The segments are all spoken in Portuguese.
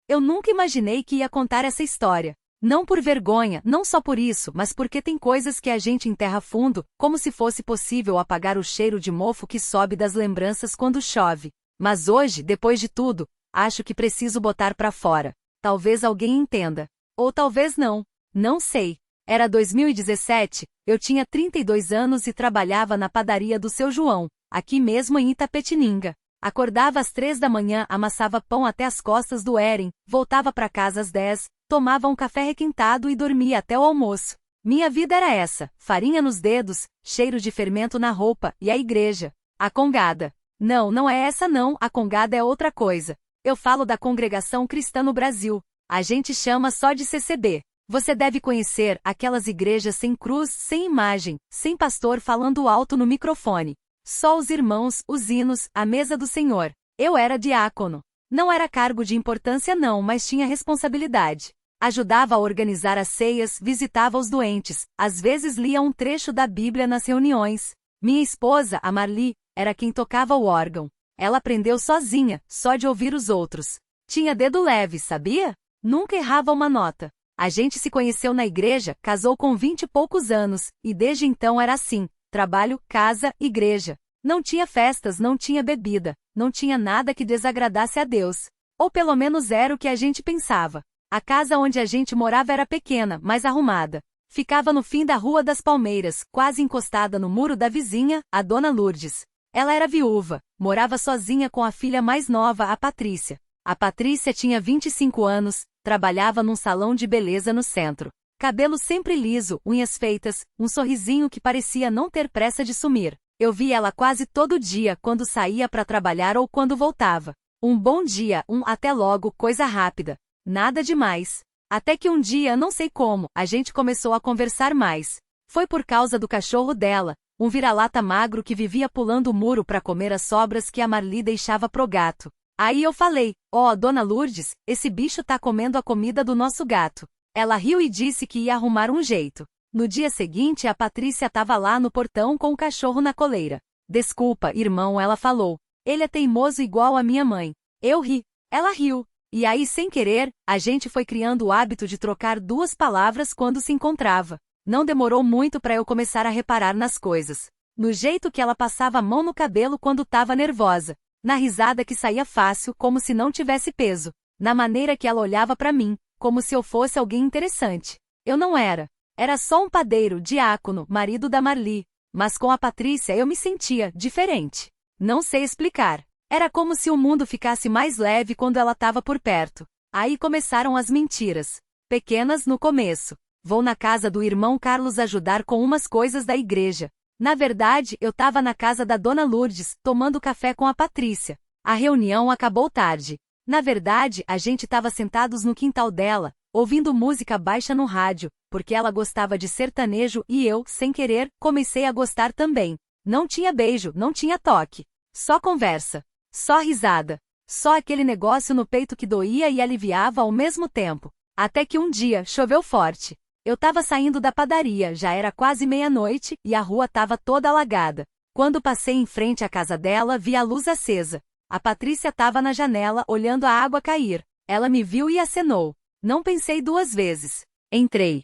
Eu nunca imaginei que ia contar essa história. Não por vergonha, não só por isso, mas porque tem coisas que a gente enterra fundo, como se fosse possível apagar o cheiro de mofo que sobe das lembranças quando chove. Mas hoje, depois de tudo, acho que preciso botar pra fora. Talvez alguém entenda. Ou talvez não. Não sei. Era 2017, eu tinha 32 anos e trabalhava na padaria do seu João, aqui mesmo em Itapetininga. Acordava às 3 da manhã, amassava pão até as costas do Eren, voltava para casa às 10, tomava um café requintado e dormia até o almoço. Minha vida era essa, farinha nos dedos, cheiro de fermento na roupa, e a igreja. A congada. Não, não é essa não, a congada é outra coisa. Eu falo da Congregação Cristã no Brasil. A gente chama só de CCB. Você deve conhecer aquelas igrejas sem cruz, sem imagem, sem pastor falando alto no microfone. Só os irmãos, os hinos, a mesa do Senhor. Eu era diácono. Não era cargo de importância não, mas tinha responsabilidade. Ajudava a organizar as ceias, visitava os doentes, às vezes lia um trecho da Bíblia nas reuniões. Minha esposa, a Marli, era quem tocava o órgão. Ela aprendeu sozinha, só de ouvir os outros. Tinha dedo leve, sabia? Nunca errava uma nota. A gente se conheceu na igreja, casou com 20 e poucos anos, e desde então era assim, trabalho, casa, igreja. Não tinha festas, não tinha bebida, não tinha nada que desagradasse a Deus. Ou pelo menos era o que a gente pensava. A casa onde a gente morava era pequena, mas arrumada. Ficava no fim da Rua das Palmeiras, quase encostada no muro da vizinha, a Dona Lourdes. Ela era viúva, morava sozinha com a filha mais nova, a Patrícia. A Patrícia tinha 25 anos, trabalhava num salão de beleza no centro. Cabelo sempre liso, unhas feitas, um sorrisinho que parecia não ter pressa de sumir. Eu via ela quase todo dia quando saía para trabalhar ou quando voltava. Um bom dia, um até logo, coisa rápida. Nada demais. Até que um dia, não sei como, a gente começou a conversar mais. Foi por causa do cachorro dela, um vira-lata magro que vivia pulando o muro para comer as sobras que a Marli deixava pro gato. Aí eu falei, ó, Dona Lourdes, esse bicho tá comendo a comida do nosso gato. Ela riu e disse que ia arrumar um jeito. No dia seguinte a Patrícia tava lá no portão com o cachorro na coleira. Desculpa, irmão, ela falou. Ele é teimoso igual a minha mãe. Eu ri. Ela riu. E aí, sem querer, a gente foi criando o hábito de trocar duas palavras quando se encontrava. Não demorou muito para eu começar a reparar nas coisas. No jeito que ela passava a mão no cabelo quando tava nervosa. Na risada que saía fácil, como se não tivesse peso. Na maneira que ela olhava para mim, como se eu fosse alguém interessante. Eu não era. Era só um padeiro, diácono, marido da Marli. Mas com a Patrícia eu me sentia diferente. Não sei explicar. Era como se o mundo ficasse mais leve quando ela estava por perto. Aí começaram as mentiras. Pequenas no começo. Vou na casa do irmão Carlos ajudar com umas coisas da igreja. Na verdade, eu estava na casa da Dona Lourdes, tomando café com a Patrícia. A reunião acabou tarde. Na verdade, a gente estava sentados no quintal dela, ouvindo música baixa no rádio, porque ela gostava de sertanejo e eu, sem querer, comecei a gostar também. Não tinha beijo, não tinha toque. Só conversa. Só risada. Só aquele negócio no peito que doía e aliviava ao mesmo tempo. Até que um dia, choveu forte. Eu tava saindo da padaria, já era quase meia-noite, e a rua tava toda alagada. Quando passei em frente à casa dela, vi a luz acesa. A Patrícia tava na janela, olhando a água cair. Ela me viu e acenou. Não pensei duas vezes. Entrei.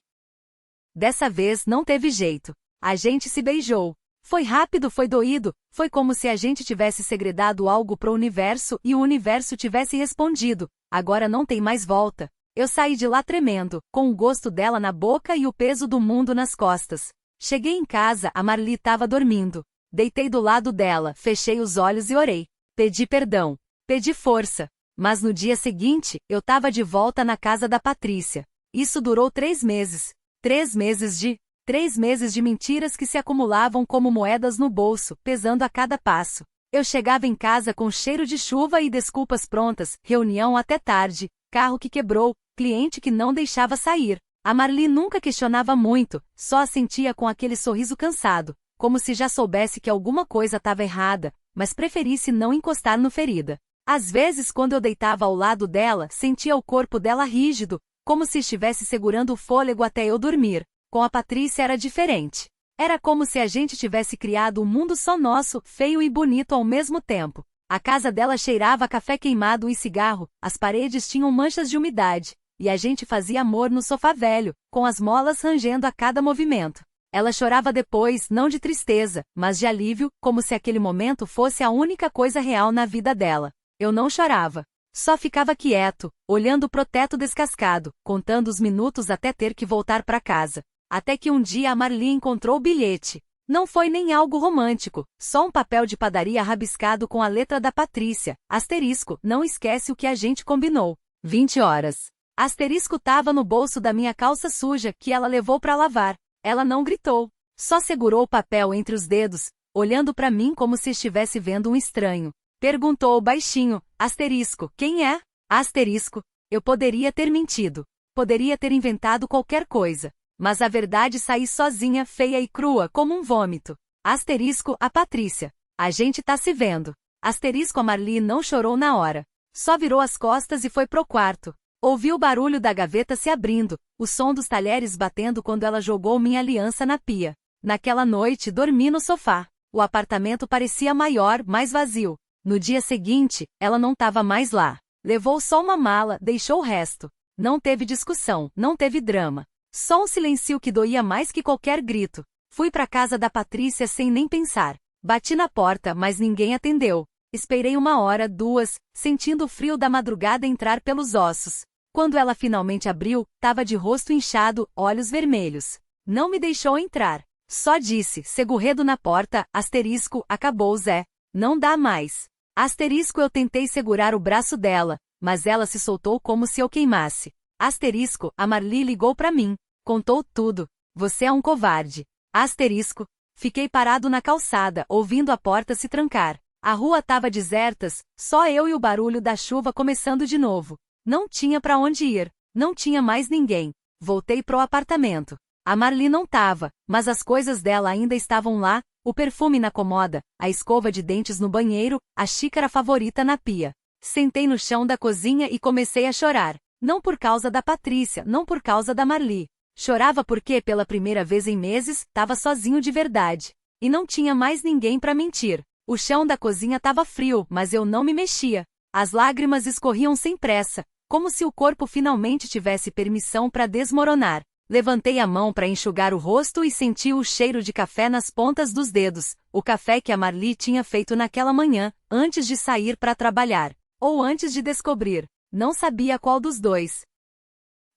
Dessa vez não teve jeito. A gente se beijou. Foi rápido, foi doído, foi como se a gente tivesse segredado algo pro universo e o universo tivesse respondido. Agora não tem mais volta. Eu saí de lá tremendo, com o gosto dela na boca e o peso do mundo nas costas. Cheguei em casa, a Marli estava dormindo. Deitei do lado dela, fechei os olhos e orei. Pedi perdão. Pedi força. Mas no dia seguinte, eu estava de volta na casa da Patrícia. Isso durou 3 meses. 3 meses de mentiras que se acumulavam como moedas no bolso, pesando a cada passo. Eu chegava em casa com cheiro de chuva e desculpas prontas, reunião até tarde, carro que quebrou, cliente que não deixava sair. A Marli nunca questionava muito, só assentia com aquele sorriso cansado, como se já soubesse que alguma coisa estava errada, mas preferisse não encostar no ferida. Às vezes, quando eu deitava ao lado dela, sentia o corpo dela rígido, como se estivesse segurando o fôlego até eu dormir. Com a Patrícia era diferente. Era como se a gente tivesse criado um mundo só nosso, feio e bonito ao mesmo tempo. A casa dela cheirava a café queimado e cigarro, as paredes tinham manchas de umidade, e a gente fazia amor no sofá velho, com as molas rangendo a cada movimento. Ela chorava depois, não de tristeza, mas de alívio, como se aquele momento fosse a única coisa real na vida dela. Eu não chorava. Só ficava quieto, olhando pro teto descascado, contando os minutos até ter que voltar para casa. Até que um dia a Marli encontrou o bilhete. Não foi nem algo romântico, só um papel de padaria rabiscado com a letra da Patrícia. Asterisco, não esquece o que a gente combinou. 20 horas. Asterisco tava no bolso da minha calça suja que ela levou para lavar. Ela não gritou. Só segurou o papel entre os dedos, olhando para mim como se estivesse vendo um estranho. Perguntou baixinho, asterisco, quem é? Asterisco, eu poderia ter mentido. Poderia ter inventado qualquer coisa. Mas a verdade saí sozinha, feia e crua como um vômito. Asterisco, a Patrícia. A gente tá se vendo. Asterisco, a Marli não chorou na hora. Só virou as costas e foi pro quarto. Ouvi o barulho da gaveta se abrindo, o som dos talheres batendo quando ela jogou minha aliança na pia. Naquela noite, dormi no sofá. O apartamento parecia maior, mais vazio. No dia seguinte, ela não estava mais lá. Levou só uma mala, deixou o resto. Não teve discussão, não teve drama. Só um silêncio que doía mais que qualquer grito. Fui para casa da Patrícia sem nem pensar. Bati na porta, mas ninguém atendeu. Esperei 1 hora, 2, sentindo o frio da madrugada entrar pelos ossos. Quando ela finalmente abriu, estava de rosto inchado, olhos vermelhos. Não me deixou entrar. Só disse, segurredo na porta, asterisco, acabou Zé. Não dá mais. Asterisco, eu tentei segurar o braço dela, mas ela se soltou como se eu queimasse. Asterisco, a Marli ligou para mim. Contou tudo. Você é um covarde. Asterisco. Fiquei parado na calçada, ouvindo a porta se trancar. A rua tava deserta, só eu e o barulho da chuva começando de novo. Não tinha para onde ir. Não tinha mais ninguém. Voltei pro apartamento. A Marli não tava, mas as coisas dela ainda estavam lá, o perfume na comoda, a escova de dentes no banheiro, a xícara favorita na pia. Sentei no chão da cozinha e comecei a chorar. Não por causa da Patrícia, não por causa da Marli. Chorava porque, pela primeira vez em meses, estava sozinho de verdade. E não tinha mais ninguém para mentir. O chão da cozinha estava frio, mas eu não me mexia. As lágrimas escorriam sem pressa, como se o corpo finalmente tivesse permissão para desmoronar. Levantei a mão para enxugar o rosto e senti o cheiro de café nas pontas dos dedos, o café que a Marli tinha feito naquela manhã, antes de sair para trabalhar. Ou antes de descobrir. Não sabia qual dos dois.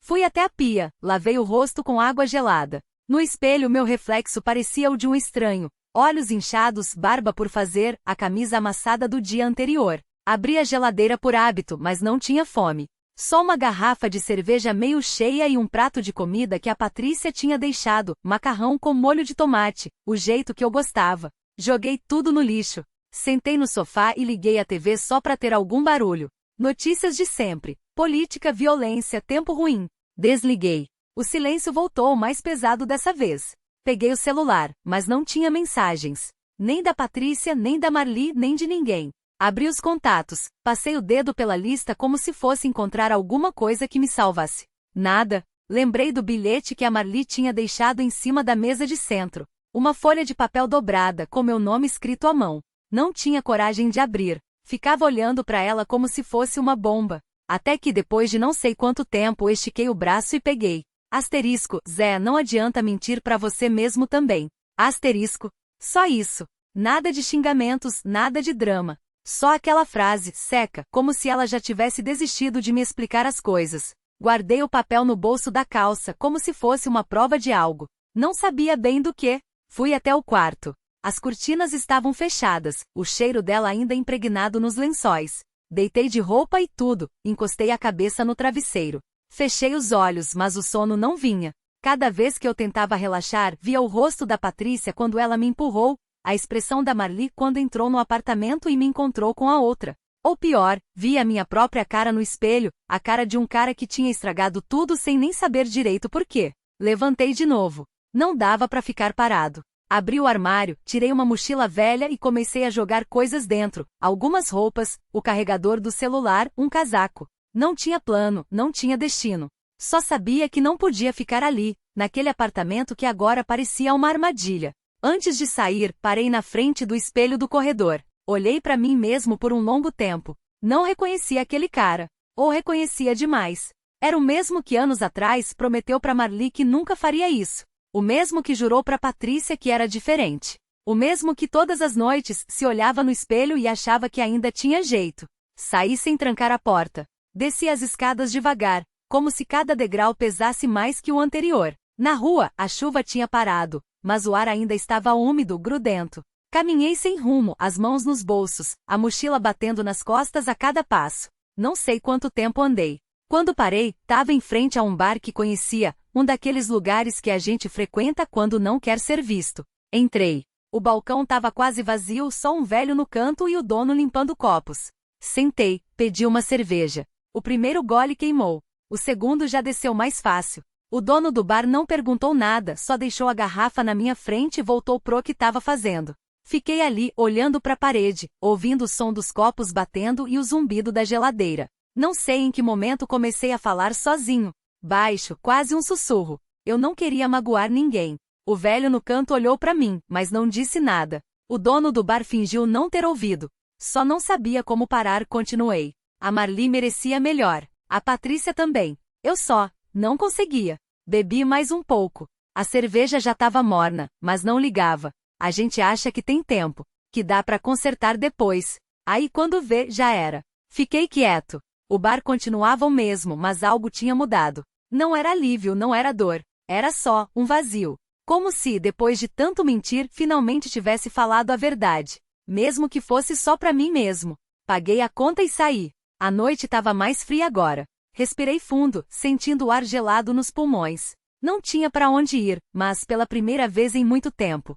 Fui até a pia, lavei o rosto com água gelada. No espelho meu reflexo parecia o de um estranho. Olhos inchados, barba por fazer, a camisa amassada do dia anterior. Abri a geladeira por hábito, mas não tinha fome. Só uma garrafa de cerveja meio cheia e um prato de comida que a Patrícia tinha deixado, macarrão com molho de tomate, o jeito que eu gostava. Joguei tudo no lixo. Sentei no sofá e liguei a TV só para ter algum barulho. Notícias de sempre. Política, violência, tempo ruim. Desliguei. O silêncio voltou mais pesado dessa vez. Peguei o celular, mas não tinha mensagens. Nem da Patrícia, nem da Marli, nem de ninguém. Abri os contatos, passei o dedo pela lista como se fosse encontrar alguma coisa que me salvasse. Nada. Lembrei do bilhete que a Marli tinha deixado em cima da mesa de centro. Uma folha de papel dobrada, com meu nome escrito à mão. Não tinha coragem de abrir. Ficava olhando para ela como se fosse uma bomba. Até que depois de não sei quanto tempo estiquei o braço e peguei. Asterisco, Zé, não adianta mentir para você mesmo também. Asterisco. Só isso. Nada de xingamentos, nada de drama. Só aquela frase, seca, como se ela já tivesse desistido de me explicar as coisas. Guardei o papel no bolso da calça, como se fosse uma prova de algo. Não sabia bem do que. Fui até o quarto. As cortinas estavam fechadas, o cheiro dela ainda impregnado nos lençóis. Deitei de roupa e tudo, encostei a cabeça no travesseiro. Fechei os olhos, mas o sono não vinha. Cada vez que eu tentava relaxar, via o rosto da Patrícia quando ela me empurrou, a expressão da Marli quando entrou no apartamento e me encontrou com a outra. Ou pior, via a minha própria cara no espelho, a cara de um cara que tinha estragado tudo sem nem saber direito por quê. Levantei de novo. Não dava para ficar parado. Abri o armário, tirei uma mochila velha e comecei a jogar coisas dentro, algumas roupas, o carregador do celular, um casaco. Não tinha plano, não tinha destino. Só sabia que não podia ficar ali, naquele apartamento que agora parecia uma armadilha. Antes de sair, parei na frente do espelho do corredor. Olhei pra mim mesmo por um longo tempo. Não reconhecia aquele cara. Ou reconhecia demais. Era o mesmo que anos atrás prometeu pra Marli que nunca faria isso. O mesmo que jurou pra Patrícia que era diferente. O mesmo que todas as noites se olhava no espelho e achava que ainda tinha jeito. Saí sem trancar a porta. Desci as escadas devagar, como se cada degrau pesasse mais que o anterior. Na rua, a chuva tinha parado, mas o ar ainda estava úmido, grudento. Caminhei sem rumo, as mãos nos bolsos, a mochila batendo nas costas a cada passo. Não sei quanto tempo andei. Quando parei, estava em frente a um bar que conhecia, um daqueles lugares que a gente frequenta quando não quer ser visto. Entrei. O balcão estava quase vazio, só um velho no canto e o dono limpando copos. Sentei, pedi uma cerveja. O primeiro gole queimou. O segundo já desceu mais fácil. O dono do bar não perguntou nada, só deixou a garrafa na minha frente e voltou pro que estava fazendo. Fiquei ali, olhando para a parede, ouvindo o som dos copos batendo e o zumbido da geladeira. Não sei em que momento comecei a falar sozinho. Baixo, quase um sussurro. Eu não queria magoar ninguém. O velho no canto olhou para mim, mas não disse nada. O dono do bar fingiu não ter ouvido. Só não sabia como parar, continuei. A Marli merecia melhor. A Patrícia também. Eu só não conseguia. Bebi mais um pouco. A cerveja já estava morna, mas não ligava. A gente acha que tem tempo, que dá para consertar depois. Aí quando vê, já era. Fiquei quieto. O bar continuava o mesmo, mas algo tinha mudado. Não era alívio, não era dor. Era só um vazio. Como se, depois de tanto mentir, finalmente tivesse falado a verdade. Mesmo que fosse só para mim mesmo. Paguei a conta e saí. A noite estava mais fria agora. Respirei fundo, sentindo o ar gelado nos pulmões. Não tinha para onde ir, mas pela primeira vez em muito tempo.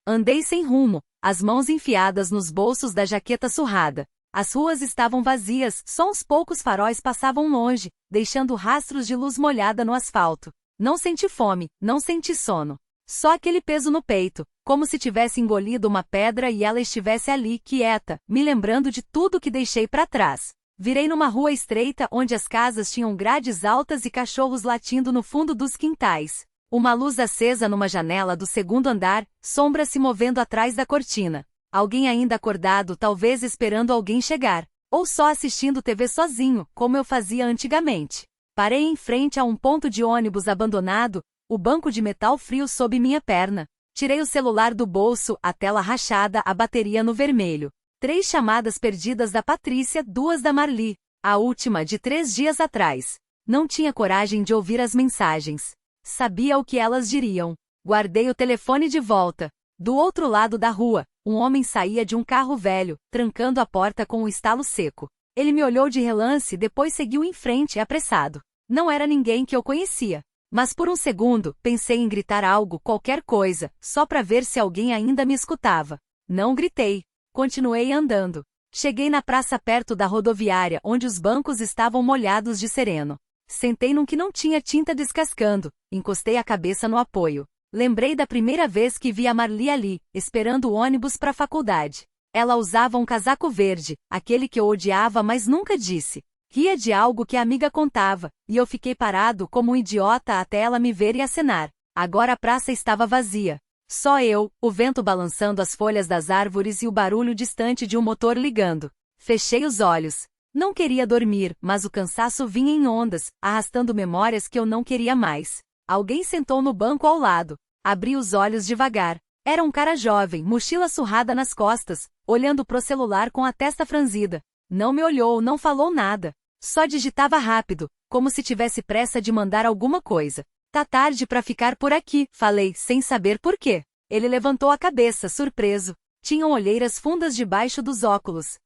Andei sem rumo, as mãos enfiadas nos bolsos da jaqueta surrada. As ruas estavam vazias, só uns poucos faróis passavam longe, deixando rastros de luz molhada no asfalto. Não senti fome, não senti sono. Só aquele peso no peito, como se tivesse engolido uma pedra e ela estivesse ali, quieta, me lembrando de tudo que deixei para trás. Virei numa rua estreita onde as casas tinham grades altas e cachorros latindo no fundo dos quintais. Uma luz acesa numa janela do segundo andar, sombra se movendo atrás da cortina. Alguém ainda acordado, talvez esperando alguém chegar. Ou só assistindo TV sozinho, como eu fazia antigamente. Parei em frente a um ponto de ônibus abandonado, o banco de metal frio sob minha perna. Tirei o celular do bolso, a tela rachada, a bateria no vermelho. 3 chamadas perdidas da Patrícia, 2 da Marli. A última de 3 dias atrás. Não tinha coragem de ouvir as mensagens. Sabia o que elas diriam. Guardei o telefone de volta. Do outro lado da rua, um homem saía de um carro velho, trancando a porta com um estalo seco. Ele me olhou de relance, depois seguiu em frente, apressado. Não era ninguém que eu conhecia. Mas por um segundo, pensei em gritar algo, qualquer coisa, só para ver se alguém ainda me escutava. Não gritei. Continuei andando. Cheguei na praça perto da rodoviária, onde os bancos estavam molhados de sereno. Sentei num que não tinha tinta descascando, encostei a cabeça no apoio. Lembrei da primeira vez que vi a Marli ali, esperando o ônibus para a faculdade. Ela usava um casaco verde, aquele que eu odiava mas nunca disse. Ria de algo que a amiga contava, e eu fiquei parado como um idiota até ela me ver e acenar. Agora a praça estava vazia. Só eu, o vento balançando as folhas das árvores e o barulho distante de um motor ligando. Fechei os olhos. Não queria dormir, mas o cansaço vinha em ondas, arrastando memórias que eu não queria mais. Alguém sentou no banco ao lado. Abri os olhos devagar. Era um cara jovem, mochila surrada nas costas, olhando pro celular com a testa franzida. Não me olhou, não falou nada. Só digitava rápido, como se tivesse pressa de mandar alguma coisa. Tá tarde pra ficar por aqui, falei, sem saber por quê. Ele levantou a cabeça, surpreso. Tinham olheiras fundas debaixo dos óculos.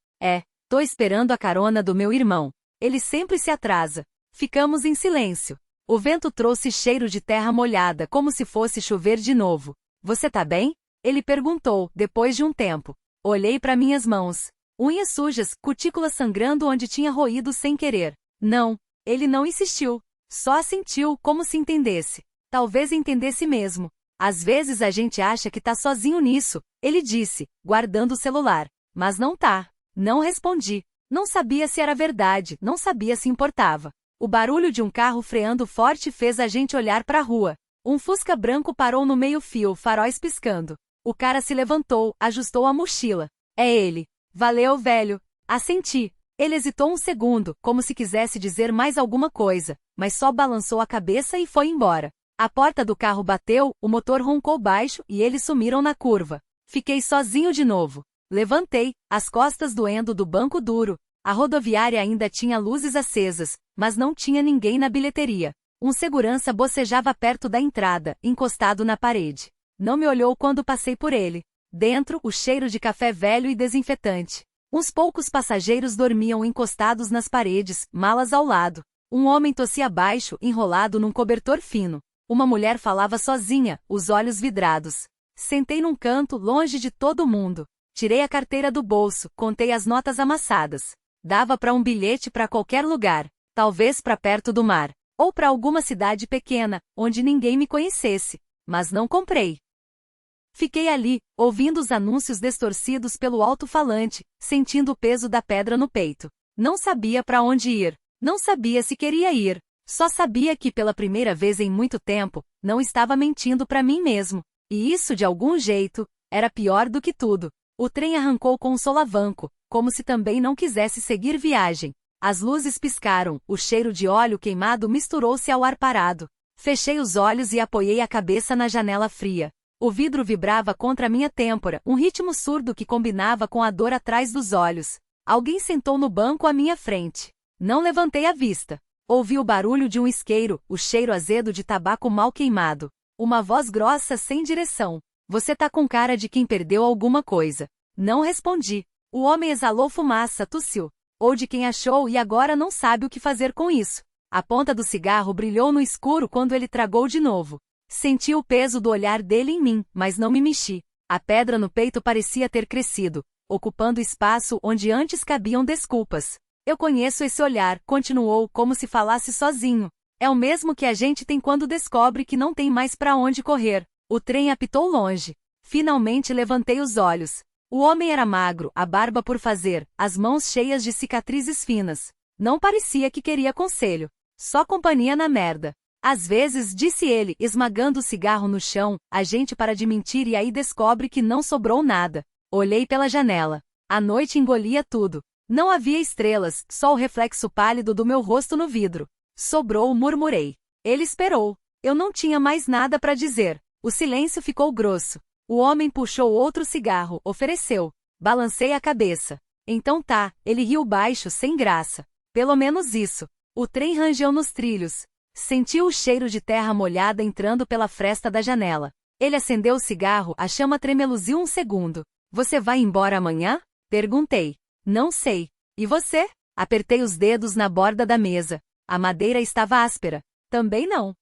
Tô esperando a carona do meu irmão. Ele sempre se atrasa. Ficamos em silêncio. O vento trouxe cheiro de terra molhada, como se fosse chover de novo. Você tá bem? Ele perguntou, depois de um tempo. Olhei para minhas mãos. Unhas sujas, cutícula sangrando onde tinha roído sem querer. Não. Ele não insistiu. Só assentiu, como se entendesse. Talvez entendesse mesmo. Às vezes a gente acha que tá sozinho nisso, ele disse, guardando o celular. Mas não tá. Não respondi. Não sabia se era verdade, não sabia se importava. O barulho de um carro freando forte fez a gente olhar para a rua. Um Fusca branco parou no meio-fio, faróis piscando. O cara se levantou, ajustou a mochila. É ele. Valeu, velho. Assenti. Ele hesitou um segundo, como se quisesse dizer mais alguma coisa, mas só balançou a cabeça e foi embora. A porta do carro bateu, o motor roncou baixo e eles sumiram na curva. Fiquei sozinho de novo. Levantei, as costas doendo do banco duro. A rodoviária ainda tinha luzes acesas, mas não tinha ninguém na bilheteria. Um segurança bocejava perto da entrada, encostado na parede. Não me olhou quando passei por ele. Dentro, o cheiro de café velho e desinfetante. Uns poucos passageiros dormiam encostados nas paredes, malas ao lado. Um homem tossia baixo, enrolado num cobertor fino. Uma mulher falava sozinha, os olhos vidrados. Sentei num canto, longe de todo mundo. Tirei a carteira do bolso, contei as notas amassadas. Dava para um bilhete para qualquer lugar, talvez para perto do mar, ou para alguma cidade pequena, onde ninguém me conhecesse, mas não comprei. Fiquei ali, ouvindo os anúncios distorcidos pelo alto-falante, sentindo o peso da pedra no peito. Não sabia para onde ir, não sabia se queria ir, só sabia que pela primeira vez em muito tempo, não estava mentindo para mim mesmo. E isso, de algum jeito, era pior do que tudo. O trem arrancou com um solavanco, como se também não quisesse seguir viagem. As luzes piscaram, o cheiro de óleo queimado misturou-se ao ar parado. Fechei os olhos e apoiei a cabeça na janela fria. O vidro vibrava contra a minha têmpora, um ritmo surdo que combinava com a dor atrás dos olhos. Alguém sentou no banco à minha frente. Não levantei a vista. Ouvi o barulho de um isqueiro, o cheiro azedo de tabaco mal queimado. Uma voz grossa sem direção. Você tá com cara de quem perdeu alguma coisa. Não respondi. O homem exalou fumaça, tossiu. Ou de quem achou e agora não sabe o que fazer com isso. A ponta do cigarro brilhou no escuro quando ele tragou de novo. Senti o peso do olhar dele em mim, mas não me mexi. A pedra no peito parecia ter crescido, ocupando espaço onde antes cabiam desculpas. Eu conheço esse olhar, continuou como se falasse sozinho. É o mesmo que a gente tem quando descobre que não tem mais para onde correr. O trem apitou longe. Finalmente levantei os olhos. O homem era magro, a barba por fazer, as mãos cheias de cicatrizes finas. Não parecia que queria conselho. Só companhia na merda. Às vezes, disse ele, esmagando o cigarro no chão, a gente para de mentir e aí descobre que não sobrou nada. Olhei pela janela. A noite engolia tudo. Não havia estrelas, só o reflexo pálido do meu rosto no vidro. Sobrou, murmurei. Ele esperou. Eu não tinha mais nada para dizer. O silêncio ficou grosso. O homem puxou outro cigarro, ofereceu. Balancei a cabeça. Então tá, ele riu baixo, sem graça. Pelo menos isso. O trem rangeu nos trilhos. Senti o cheiro de terra molhada entrando pela fresta da janela. Ele acendeu o cigarro, a chama tremeluziu um segundo. Você vai embora amanhã? Perguntei. Não sei. E você? Apertei os dedos na borda da mesa. A madeira estava áspera. Também não.